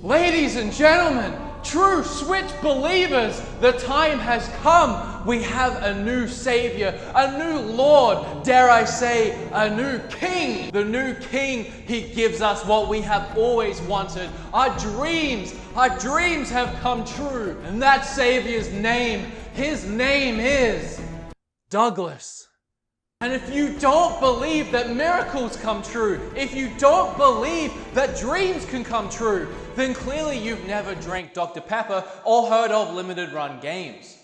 Ladies and gentlemen, true Switch believers, the time has come. We have a new savior, a new lord, dare I say, a new king. The new king, he gives us what we have always wanted. Our dreams have come true. And that savior's name, his name is Douglas. And if you don't believe that miracles come true, if you don't believe that dreams can come true, then clearly you've never drank Dr. Pepper or heard of limited run games.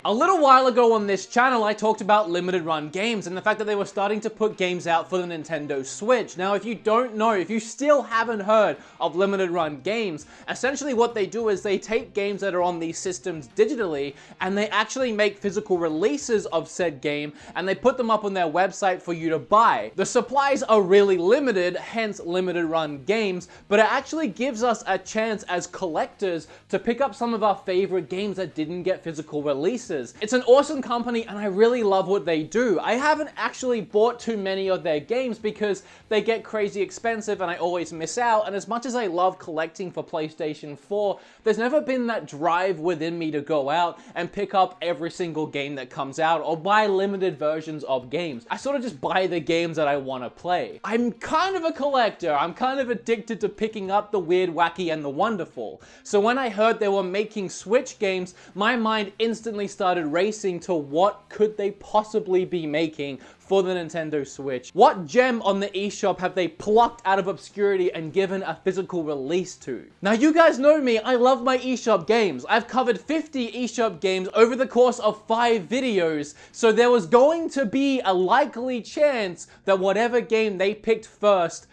A little while ago on this channel, I talked about limited run games and the fact that they were starting to put games out for the Nintendo Switch. Now, if you don't know, if you still haven't heard of limited run games, essentially what they do is they take games that are on these systems digitally and they actually make physical releases of said game and they put them up on their website for you to buy. The supplies are really limited, hence limited run games, but it actually gives us a chance as collectors to pick up some of our favorite games that didn't get physical releases. It's an awesome company and I really love what they do. I haven't actually bought too many of their games because they get crazy expensive and I always miss out, and as much as I love collecting for PlayStation 4, there's never been that drive within me to go out and pick up every single game that comes out or buy limited versions of games. I sort of just buy the games that I want to play. I'm kind of a collector. I'm kind of addicted to picking up the weird, wacky, and the wonderful. So when I heard they were making Switch games, my mind instantly started racing to what could they possibly be making for the Nintendo Switch. What gem on the eShop have they plucked out of obscurity and given a physical release to? Now you guys know me, I love my eShop games. I've covered 50 eShop games over the course of 5 videos, so there was going to be a likely chance that whatever game they picked first,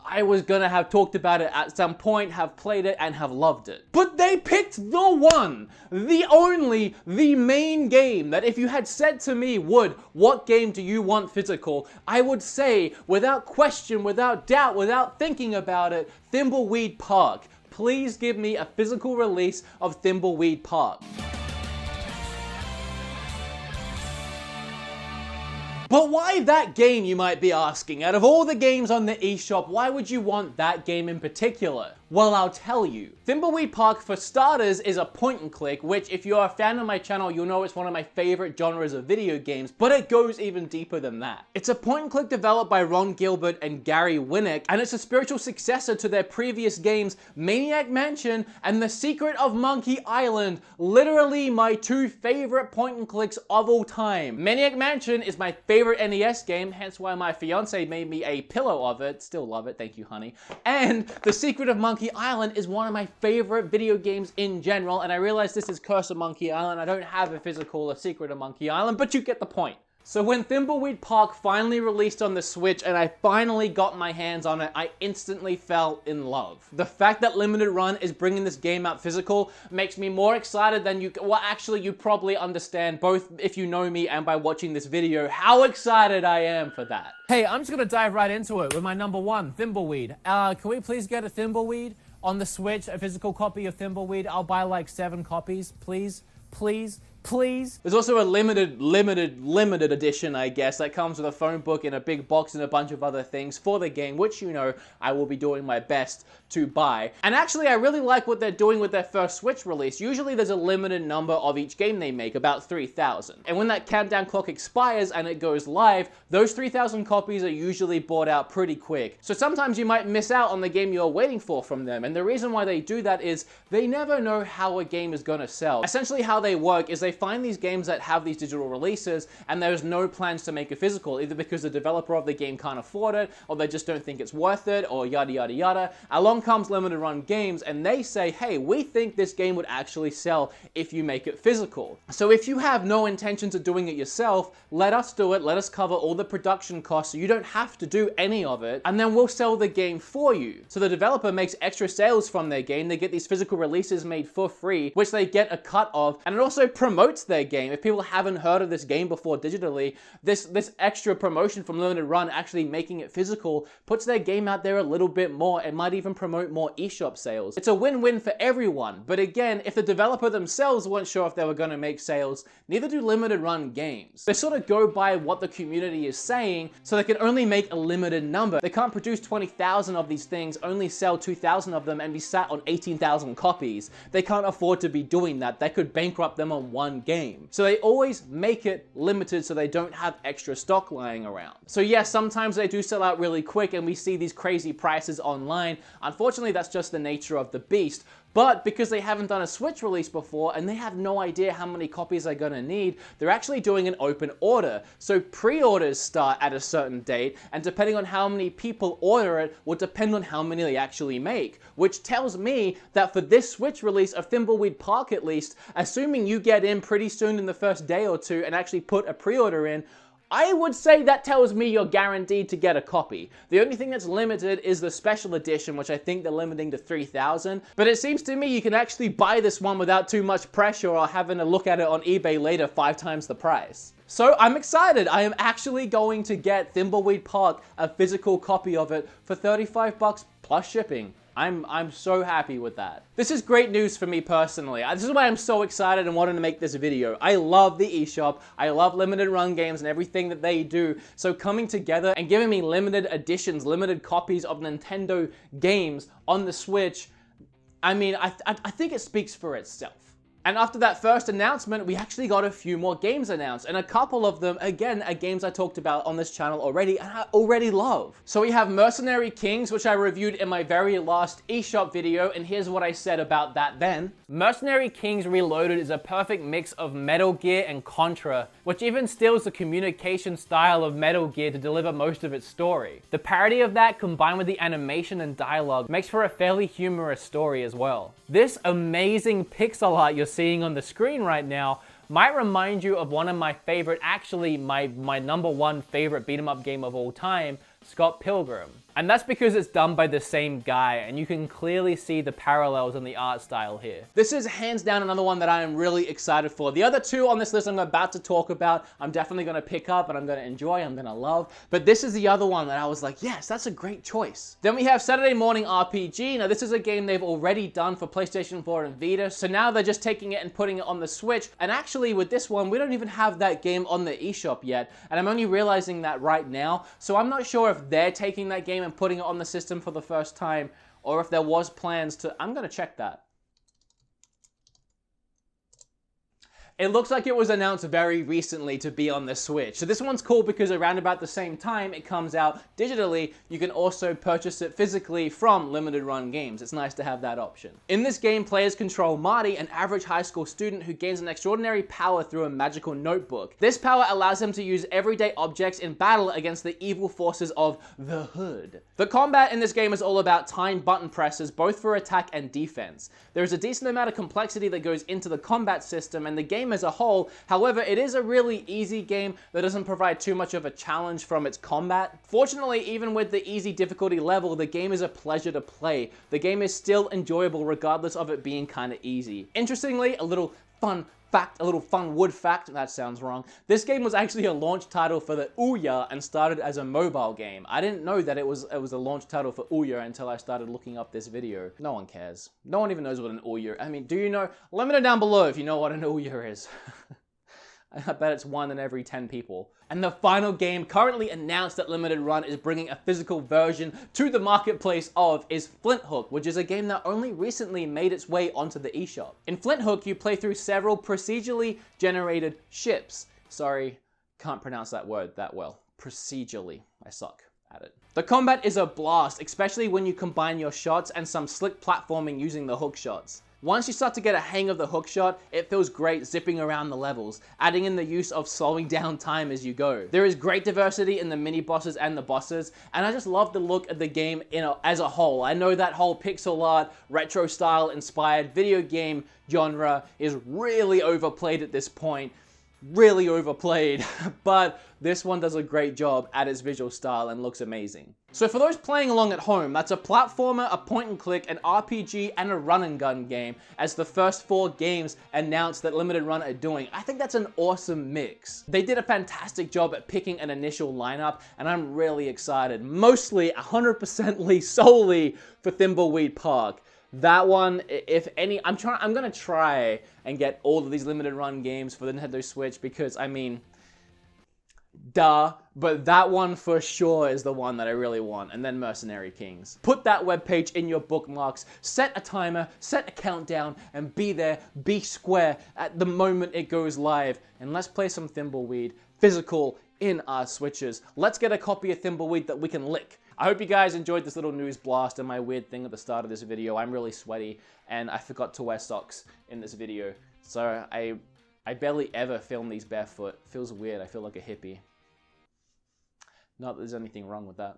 I was gonna have talked about it at some point, have played it, and have loved it. But they picked the one, the only, the main game that if you had said to me, Wood, what game do you want physical? I would say, without question, without doubt, without thinking about it, Thimbleweed Park. Please give me a physical release of Thimbleweed Park. But why that game, you might be asking? Out of all the games on the eShop, why would you want that game in particular? Well, I'll tell you. Thimbleweed Park, for starters, is a point and click, which if you're a fan of my channel, you'll know it's one of my favorite genres of video games, but it goes even deeper than that. It's a point and click developed by Ron Gilbert and Gary Winnick, and it's a spiritual successor to their previous games, Maniac Mansion and The Secret of Monkey Island, literally my 2 favorite point and clicks of all time. Maniac Mansion is my favorite NES game, hence why my fiance made me a pillow of it. Still love it, thank you, honey. And The Secret of Monkey Island is one of my favorite video games in general, and I realize this is Curse of Monkey Island. I don't have a physical A Secret of Monkey Island, but you get the point. So when Thimbleweed Park finally released on the Switch and I finally got my hands on it, I instantly fell in love. The fact that Limited Run is bringing this game out physical makes me more excited than well, actually, you probably understand, both if you know me and by watching this video, how excited I am for that. Hey, I'm just gonna dive right into it with my number 1, Thimbleweed. Can we please get a Thimbleweed on the Switch, a physical copy of Thimbleweed? I'll buy like 7 copies, please, please. Please. There's also a limited edition, I guess, that comes with a phone book and a big box and a bunch of other things for the game, which, you know, I will be doing my best to buy. And actually, I really like what they're doing with their first Switch release. Usually there's a limited number of each game they make, about 3,000. And when that countdown clock expires and it goes live, those 3,000 copies are usually bought out pretty quick. So sometimes you might miss out on the game you're waiting for from them. And the reason why they do that is they never know how a game is gonna sell. Essentially how they work is they find these games that have these digital releases and there's no plans to make a physical, either because the developer of the game can't afford it, or they just don't think it's worth it, or yada yada yada. Along comes Limited Run Games and they say, hey, we think this game would actually sell if you make it physical. So if you have no intentions of doing it yourself, let us do it, let us cover all the production costs so you don't have to do any of it, and then we'll sell the game for you. So the developer makes extra sales from their game, they get these physical releases made for free, which they get a cut of, and it also promotes promotes their game. If people haven't heard of this game before digitally, this extra promotion from Limited Run actually making it physical puts their game out there a little bit more. It might even promote more eShop sales. It's a win-win for everyone. But again, if the developer themselves weren't sure if they were going to make sales, neither do Limited Run games. They sort of go by what the community is saying, so they can only make a limited number. They can't produce 20,000 of these things, only sell 2,000 of them, and be sat on 18,000 copies. They can't afford to be doing that. That could bankrupt them on one game. So they always make it limited so they don't have extra stock lying around. So yes, sometimes they do sell out really quick and we see these crazy prices online. Unfortunately, that's just the nature of the beast. But because they haven't done a Switch release before and they have no idea how many copies they're gonna need, they're actually doing an open order. So pre-orders start at a certain date, and depending on how many people order it will depend on how many they actually make. Which tells me that for this Switch release of Thimbleweed Park at least, assuming you get in pretty soon in the first day or two and actually put a pre-order in, I would say that tells me you're guaranteed to get a copy. The only thing that's limited is the special edition, which I think they're limiting to 3,000. But it seems to me you can actually buy this one without too much pressure or having to look at it on eBay later 5 times the price. So I'm excited. I am actually going to get Thimbleweed Park, a physical copy of it, for 35 bucks plus shipping. I'm so happy with that. This is great news for me personally. This is why I'm so excited and wanted to make this video. I love the eShop. I love Limited Run games and everything that they do. So coming together and giving me limited editions, limited copies of Nintendo games on the Switch, I mean, I think it speaks for itself. And after that first announcement, we actually got a few more games announced, and a couple of them, again, are games I talked about on this channel already, and I already love. So we have Mercenary Kings, which I reviewed in my very last eShop video, and here's what I said about that then. Mercenary Kings Reloaded is a perfect mix of Metal Gear and Contra, which even steals the communication style of Metal Gear to deliver most of its story. The parody of that, combined with the animation and dialogue, makes for a fairly humorous story as well. This amazing pixel art you're seeing on the screen right now might remind you of one of my favorite, actually my number one favorite beat 'em up game of all time, Scott Pilgrim. And that's because it's done by the same guy, and you can clearly see the parallels in the art style here. This is hands down another one that I am really excited for. The other two on this list I'm about to talk about, I'm definitely gonna pick up and I'm gonna enjoy, I'm gonna love. But this is the other one that I was like, yes, that's a great choice. Then we have Saturday Morning RPG. Now this is a game they've already done for PlayStation 4 and Vita, so now they're just taking it and putting it on the Switch. And actually with this one, we don't even have that game on the eShop yet, and I'm only realizing that right now. So I'm not sure if they're taking that game and putting it on the system for the first time, or if there was plans to. I'm gonna check that. It looks like it was announced very recently to be on the Switch. So this one's cool because around about the same time it comes out digitally, you can also purchase it physically from Limited Run Games. It's nice to have that option. In this game, players control Marty, an average high school student who gains an extraordinary power through a magical notebook. This power allows him to use everyday objects in battle against the evil forces of the Hood. The combat in this game is all about timed button presses, both for attack and defense. There is a decent amount of complexity that goes into the combat system and the game as a whole. However, it is a really easy game that doesn't provide too much of a challenge from its combat. Fortunately, even with the easy difficulty level, the game is a pleasure to play. The game is still enjoyable regardless of it being kind of easy. Interestingly, a little fun wood fact, that sounds wrong. This game was actually a launch title for the Ouya and started as a mobile game. I didn't know that it was a launch title for Ouya until I started looking up this video. No one cares. No one even knows what an Ouya, I mean, do you know? Let me know down below if you know what an Ouya is. I bet it's 1 in every 10 people. And the final game currently announced that Limited Run is bringing a physical version to the marketplace of is Flint Hook, which is a game that only recently made its way onto the eShop. In Flint Hook, you play through several procedurally generated ships. Sorry, can't pronounce that word that well. Procedurally, I suck at it. The combat is a blast, especially when you combine your shots and some slick platforming using the hook shots. Once you start to get a hang of the hook shot, it feels great zipping around the levels, adding in the use of slowing down time as you go. There is great diversity in the mini bosses and the bosses, and I just love the look of the game as a whole. I know that whole pixel art, retro style inspired video game genre is really overplayed at this point, really overplayed, but this one does a great job at its visual style and looks amazing. So for those playing along at home, that's a platformer, a point and click, an RPG, and a run and gun game as the first 4 games announced that Limited Run are doing. I think that's an awesome mix. They did a fantastic job at picking an initial lineup, and I'm really excited, mostly 100% solely for Thimbleweed Park. That one, if any, I'm gonna try and get all of these limited run games for the Nintendo Switch because, I mean, duh, but that one for sure is the one that I really want, and then Mercenary Kings. Put that webpage in your bookmarks, set a timer, set a countdown, and be there, be square at the moment it goes live, and let's play some Thimbleweed, physical, in our Switches. Let's get a copy of Thimbleweed that we can lick. I hope you guys enjoyed this little news blast and my weird thing at the start of this video. I'm really sweaty and I forgot to wear socks in this video. So I barely ever film these barefoot. Feels weird. I feel like a hippie. Not that there's anything wrong with that.